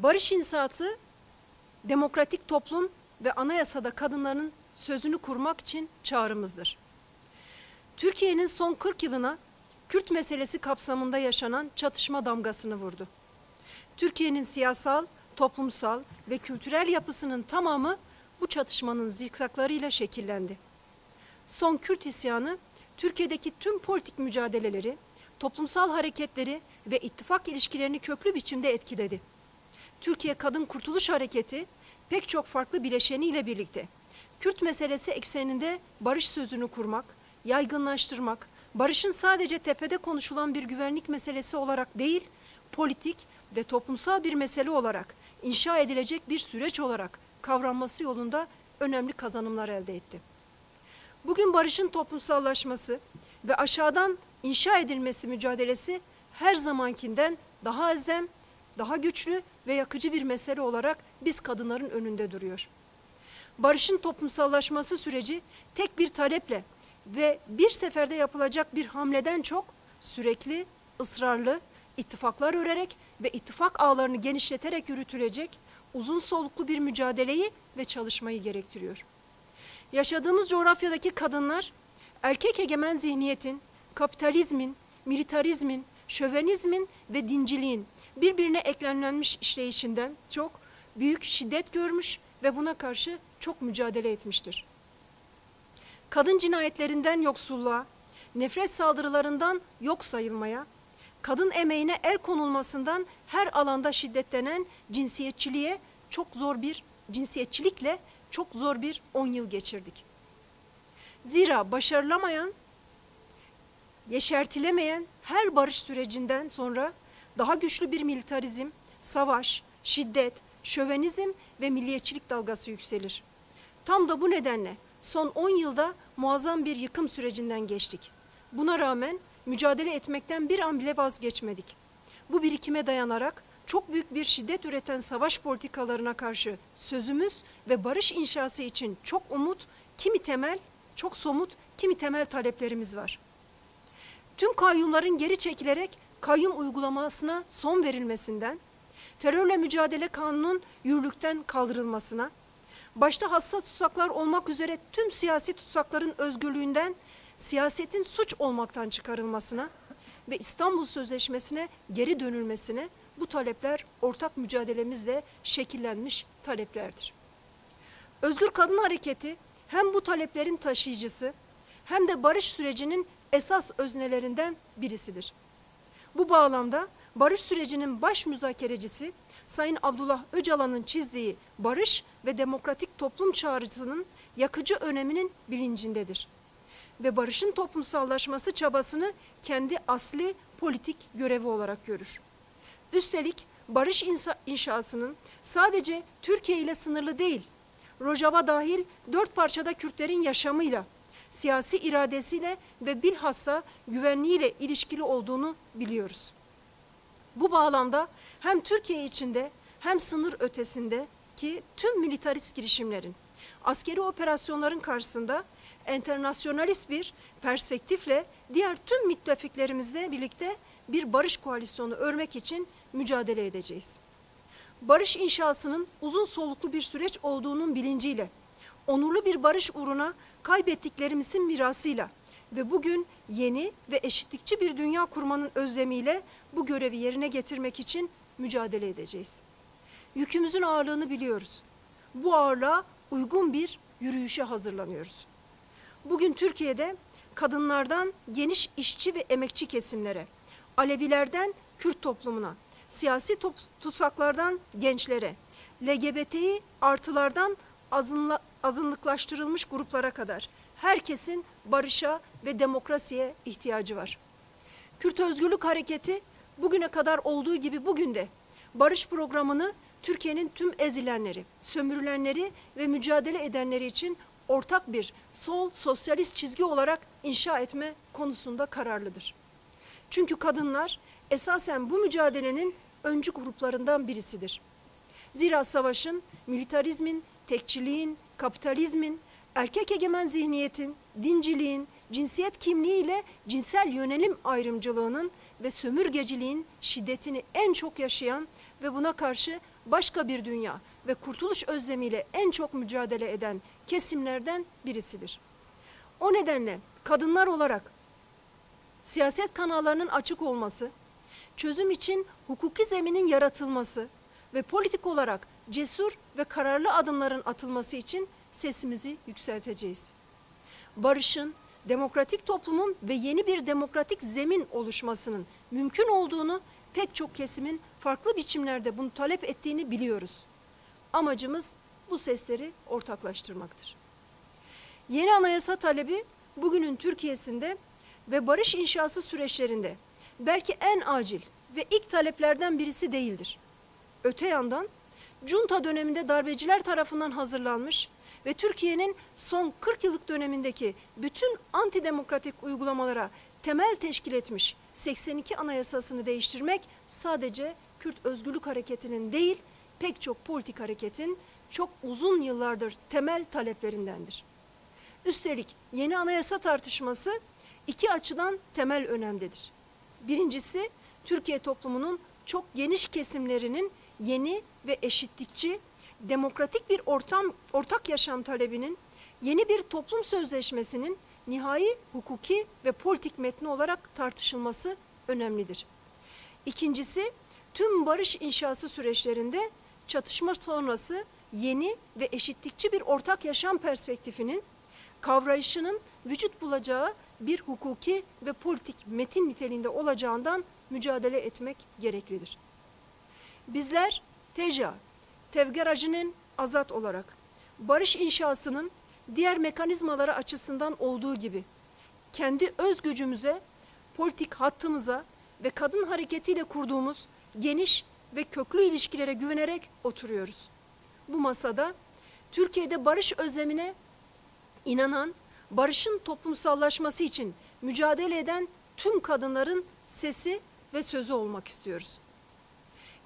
Barış inşaatı, demokratik toplum ve anayasada kadınların sözünü kurmak için çağrımızdır. Türkiye'nin son 40 yılına Kürt meselesi kapsamında yaşanan çatışma damgasını vurdu. Türkiye'nin siyasal, toplumsal ve kültürel yapısının tamamı bu çatışmanın zikzaklarıyla şekillendi. Son Kürt isyanı, Türkiye'deki tüm politik mücadeleleri, toplumsal hareketleri ve ittifak ilişkilerini köklü biçimde etkiledi. Türkiye Kadın Kurtuluş Hareketi pek çok farklı bileşeniyle birlikte Kürt meselesi ekseninde barış sözünü kurmak, yaygınlaştırmak, barışın sadece tepede konuşulan bir güvenlik meselesi olarak değil, politik ve toplumsal bir mesele olarak inşa edilecek bir süreç olarak kavranması yolunda önemli kazanımlar elde etti. Bugün barışın toplumsallaşması ve aşağıdan inşa edilmesi mücadelesi her zamankinden daha elzem, daha güçlü ve yakıcı bir mesele olarak biz kadınların önünde duruyor. Barışın toplumsallaşması süreci tek bir taleple ve bir seferde yapılacak bir hamleden çok sürekli, ısrarlı, ittifaklar örerek ve ittifak ağlarını genişleterek yürütülecek uzun soluklu bir mücadeleyi ve çalışmayı gerektiriyor. Yaşadığımız coğrafyadaki kadınlar erkek egemen zihniyetin, kapitalizmin, militarizmin, şövenizmin ve dinciliğin birbirine eklemlenmiş işleyişinden çok büyük şiddet görmüş ve buna karşı çok mücadele etmiştir. Kadın cinayetlerinden yoksulluğa, nefret saldırılarından yok sayılmaya, kadın emeğine el konulmasından her alanda şiddetlenen cinsiyetçilikle çok zor bir 10 yıl geçirdik. Zira başarılamayan, yeşertilemeyen her barış sürecinden sonra daha güçlü bir militarizm, savaş, şiddet, şövenizm ve milliyetçilik dalgası yükselir. Tam da bu nedenle son 10 yılda muazzam bir yıkım sürecinden geçtik. Buna rağmen mücadele etmekten bir an bile vazgeçmedik. Bu birikime dayanarak çok büyük bir şiddet üreten savaş politikalarına karşı sözümüz ve barış inşası için çok somut, kimi temel taleplerimiz var. Tüm kayyumların geri çekilerek kayyum uygulamasına son verilmesinden, terörle mücadele kanunun yürürlükten kaldırılmasına, başta hassas tutsaklar olmak üzere tüm siyasi tutsakların özgürlüğünden, siyasetin suç olmaktan çıkarılmasına ve İstanbul Sözleşmesi'ne geri dönülmesine bu talepler ortak mücadelemizle şekillenmiş taleplerdir. Özgür Kadın Hareketi hem bu taleplerin taşıyıcısı hem de barış sürecinin esas öznelerinden birisidir. Bu bağlamda barış sürecinin baş müzakerecisi Sayın Abdullah Öcalan'ın çizdiği barış ve demokratik toplum çağrısının yakıcı öneminin bilincindedir. Ve barışın toplumsallaşması çabasını kendi asli politik görevi olarak görür. Üstelik barış inşasının sadece Türkiye ile sınırlı değil, Rojava dahil 4 parçada Kürtlerin yaşamıyla, siyasi iradesiyle ve bilhassa güvenliğiyle ilişkili olduğunu biliyoruz. Bu bağlamda hem Türkiye içinde hem sınır ötesindeki tüm militarist girişimlerin, askeri operasyonların karşısında enternasyonalist bir perspektifle diğer tüm müttefiklerimizle birlikte bir barış koalisyonu örmek için mücadele edeceğiz. Barış inşasının uzun soluklu bir süreç olduğunun bilinciyle, onurlu bir barış uğruna kaybettiklerimizin mirasıyla ve bugün yeni ve eşitlikçi bir dünya kurmanın özlemiyle bu görevi yerine getirmek için mücadele edeceğiz. Yükümüzün ağırlığını biliyoruz. Bu ağırlığa uygun bir yürüyüşe hazırlanıyoruz. Bugün Türkiye'de kadınlardan geniş işçi ve emekçi kesimlere, Alevilerden Kürt toplumuna, siyasi tutsaklardan gençlere, LGBTİ artılardan azınlıklaştırılmış gruplara kadar herkesin barışa ve demokrasiye ihtiyacı var. Kürt Özgürlük Hareketi bugüne kadar olduğu gibi bugün de barış programını Türkiye'nin tüm ezilenleri, sömürülenleri ve mücadele edenleri için ortak bir sol sosyalist çizgi olarak inşa etme konusunda kararlıdır. Çünkü kadınlar esasen bu mücadelenin öncü gruplarından birisidir. Zira savaşın, militarizmin, tekçiliğin, kapitalizmin, erkek egemen zihniyetin, dinciliğin, cinsiyet kimliğiyle cinsel yönelim ayrımcılığının ve sömürgeciliğin şiddetini en çok yaşayan ve buna karşı başka bir dünya ve kurtuluş özlemiyle en çok mücadele eden kesimlerden birisidir. O nedenle kadınlar olarak siyaset kanallarının açık olması, çözüm için hukuki zeminin yaratılması ve politik olarak cesur ve kararlı adımların atılması için sesimizi yükselteceğiz. Barışın, demokratik toplumun ve yeni bir demokratik zemin oluşmasının mümkün olduğunu, pek çok kesimin farklı biçimlerde bunu talep ettiğini biliyoruz. Amacımız bu sesleri ortaklaştırmaktır. Yeni anayasa talebi bugünün Türkiye'sinde ve barış inşası süreçlerinde belki en acil ve ilk taleplerden birisi değildir. Öte yandan junta döneminde darbeciler tarafından hazırlanmış ve Türkiye'nin son 40 yıllık dönemindeki bütün antidemokratik uygulamalara temel teşkil etmiş 82 Anayasasını değiştirmek sadece Kürt Özgürlük Hareketi'nin değil, pek çok politik hareketin çok uzun yıllardır temel taleplerindendir. Üstelik yeni anayasa tartışması iki açıdan temel önemdedir. Birincisi, Türkiye toplumunun çok geniş kesimlerinin yeni ve eşitlikçi, demokratik bir ortak yaşam talebinin, yeni bir toplum sözleşmesinin nihai hukuki ve politik metni olarak tartışılması önemlidir. İkincisi, tüm barış inşası süreçlerinde çatışma sonrası yeni ve eşitlikçi bir ortak yaşam perspektifinin kavrayışının vücut bulacağı bir hukuki ve politik metin niteliğinde olacağından mücadele etmek gereklidir. Bizler TEJA, Tevgeracının Azat olarak barış inşasının diğer mekanizmaları açısından olduğu gibi kendi öz gücümüze, politik hattımıza ve kadın hareketiyle kurduğumuz geniş ve köklü ilişkilere güvenerek oturuyoruz. Bu masada Türkiye'de barış özlemine inanan, barışın toplumsallaşması için mücadele eden tüm kadınların sesi ve sözü olmak istiyoruz.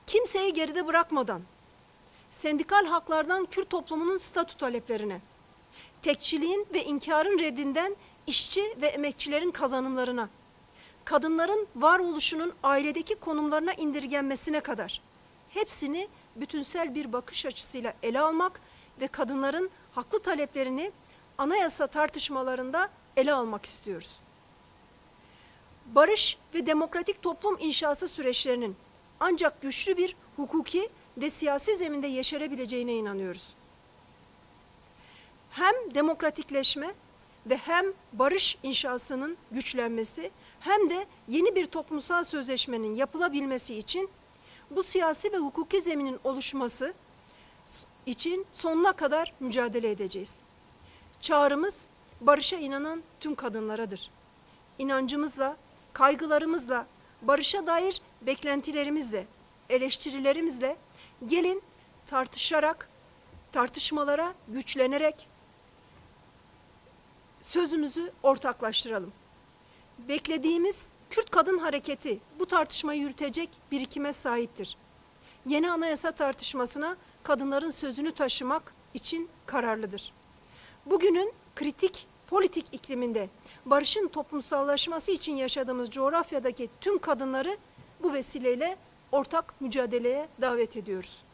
Kimseyi geride bırakmadan, sendikal haklardan Kürt toplumunun statü taleplerine, tekçiliğin ve inkarın reddinden işçi ve emekçilerin kazanımlarına, kadınların varoluşunun ailedeki konumlarına indirgenmesine kadar hepsini bütünsel bir bakış açısıyla ele almak ve kadınların haklı taleplerini anayasa tartışmalarında ele almak istiyoruz. Barış ve demokratik toplum inşası süreçlerinin ancak güçlü bir hukuki ve siyasi zeminde yeşerebileceğine inanıyoruz. Hem demokratikleşme ve hem barış inşasının güçlenmesi hem de yeni bir toplumsal sözleşmenin yapılabilmesi için bu siyasi ve hukuki zeminin oluşması için sonuna kadar mücadele edeceğiz. Çağrımız barışa inanan tüm kadınlaradır. İnancımızla, kaygılarımızla, barışa dair beklentilerimizle, eleştirilerimizle gelin tartışarak, tartışmalara güçlenerek sözümüzü ortaklaştıralım. Beklediğimiz Kürt Kadın Hareketi bu tartışmayı yürütecek birikime sahiptir. Yeni anayasa tartışmasına kadınların sözünü taşımak için kararlıdır. Bugünün kritik politik ikliminde barışın toplumsallaşması için yaşadığımız coğrafyadaki tüm kadınları bu vesileyle ortak mücadeleye davet ediyoruz.